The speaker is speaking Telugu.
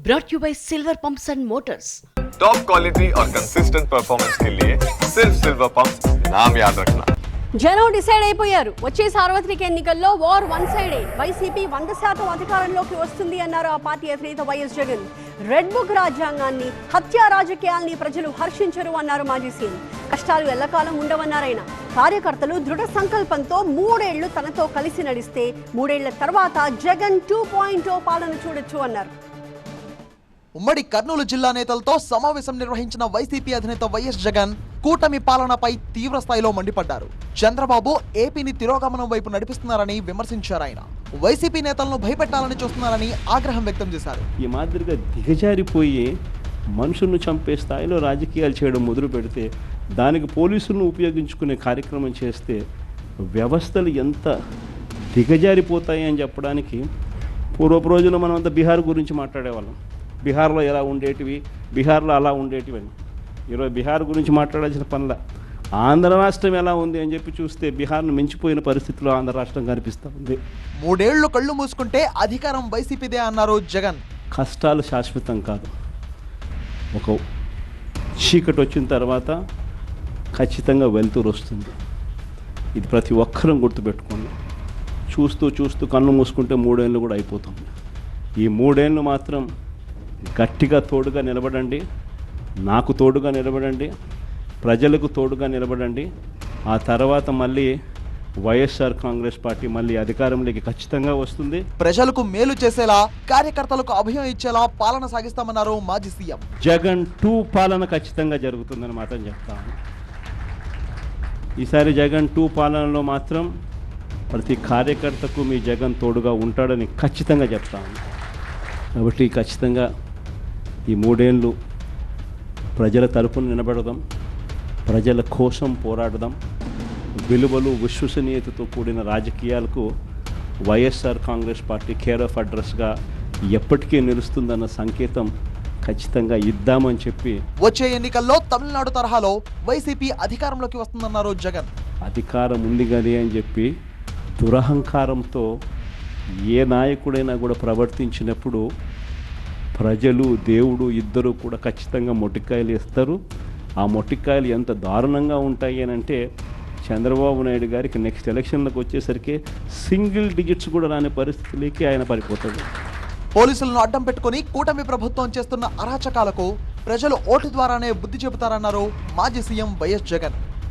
brought you by Silver Pumps and Motors. Top quality और कंसिस्टेंट परफॉर्मेंस के लिए सिर्फ सिल्वर पंप्स नाम याद रखना. జనం డిసైడ్ అయిపోయారు. వచ్చే సార్వత్రిక ఎన్నికల్లో వార్ వన్ సైడే. వైసీపీ 100% అధికారంలోకి వస్తుంది అన్నారు ఆ పార్టీ అధినేత వైఎస్ జగన్. రెడ్ బుక్ రాజ్యాంగాన్ని, హత్యా రాజకీయాల్ని ప్రజలు హర్షించరు అన్నారు మాజీ సీఎం. కష్టాలు ఎల్లకాలం ఉండవన్నారాయన. కార్యకర్తలు దృఢ సంకల్పంతో 3 ఏళ్లు తనతో కలిసి నడిస్తే 3 ఏళ్ల తర్వాత జగన్ 2.0 పాలన చూడొచ్చు అన్నారు. ఉమ్మడి కర్నూలు జిల్లా నేతలతో సమావేశం నిర్వహించిన వైసీపీ అధినేత వైఎస్ జగన్ కూటమి పాలనపై తీవ్ర స్థాయిలో మండిపడ్డారు. చంద్రబాబు ఏపీని తిరోగమనం వైపు నడిపిస్తున్నారని విమర్శించారు. ఆయన వైసీపీ నేతలను భయపెట్టాలని చూస్తున్నారని ఆగ్రహం వ్యక్తం చేశారు. ఈ మాదిరిగా దిగజారిపోయి మనుషులను చంపే స్థాయిలో రాజకీయాలు చేయడం మొదలు పెడితే, దానికి పోలీసులను ఉపయోగించుకునే కార్యక్రమం చేస్తే వ్యవస్థలు ఎంత దిగజారిపోతాయి అని చెప్పడానికి పూర్వపు రోజుల్లో మనం అంతా బీహార్ గురించి మాట్లాడేవాళ్ళం. బీహార్లో ఎలా ఉండేటివి, బీహార్లో అలా ఉండేటివి అని. ఈరోజు బీహార్ గురించి మాట్లాడాల్సిన పనుల ఆంధ్ర రాష్ట్రం ఎలా ఉంది అని చెప్పి చూస్తే బీహార్ను మించిపోయిన పరిస్థితిలో ఆంధ్ర రాష్ట్రం కనిపిస్తూ ఉంది. 3 ఏళ్లు కళ్ళు మూసుకుంటే అధికారం వైసీపీదే అన్నారు జగన్. కష్టాలు శాశ్వతం కాదు. ఒక చీకటి వచ్చిన తర్వాత ఖచ్చితంగా వెలుతురు వస్తుంది. ఇది ప్రతి ఒక్కరం గుర్తుపెట్టుకోండి. చూస్తూ చూస్తూ కన్ను మూసుకుంటే 3 ఏళ్ళు కూడా అయిపోతుంది. ఈ 3 ఏళ్ళు మాత్రం గట్టిగా తోడుగా నిలబడండి, నాకు తోడుగా నిలబడండి, ప్రజలకు తోడుగా నిలబడండి. ఆ తర్వాత మళ్ళీ వైఎస్ఆర్ కాంగ్రెస్ పార్టీ మళ్ళీ అధికారంలోకి ఖచ్చితంగా వస్తుంది. ప్రజలకు మేలు చేసేలా, కార్యకర్తలకు అభయం ఇచ్చేలా పాలన సాగిస్తామన్నారు మాజీ సీఎం. జగన్ 2 పాలన ఖచ్చితంగా జరుగుతుందని మాత్రం చెప్తాను. ఈసారి జగన్ 2 పాలనలో మాత్రం ప్రతి కార్యకర్తకు మీ జగన్ తోడుగా ఉంటాడని ఖచ్చితంగా చెప్తాను. కాబట్టి ఖచ్చితంగా ఈ 3 ఏళ్ళు ప్రజల తరపున నిలబడదాం, ప్రజల కోసం పోరాడదాం. విలువలు, విశ్వసనీయతతో కూడిన రాజకీయాలకు YSR Congress party care of అడ్రస్గా ఎప్పటికీ నిలుస్తుందన్న సంకేతం ఖచ్చితంగా ఇద్దామని చెప్పి, వచ్చే ఎన్నికల్లో తమిళనాడు తరహాలో వైసీపీ అధికారంలోకి వస్తుందన్నారు జగన్. అధికారం ఉంది కదా అని చెప్పి దురహంకారంతో ఏ నాయకుడైనా కూడా ప్రవర్తించినప్పుడు ప్రజలు, దేవుడు ఇద్దరు కూడా ఖచ్చితంగా మొట్టికాయలు ఇస్తారు. ఆ మొట్టికాయలు ఎంత దారుణంగా ఉంటాయి అని అంటే, చంద్రబాబు నాయుడు గారికి నెక్స్ట్ ఎలక్షన్లకు వచ్చేసరికి సింగిల్ డిజిట్స్ కూడా రాని పరిస్థితిలోకి ఆయన పడిపోతాడు. పోలీసులను అడ్డం పెట్టుకుని కూటమి ప్రభుత్వం చేస్తున్న అరాచకాలకు ప్రజలు ఓటు ద్వారానే బుద్ధి చెబుతారన్నారు మాజీ సీఎం వైఎస్ జగన్.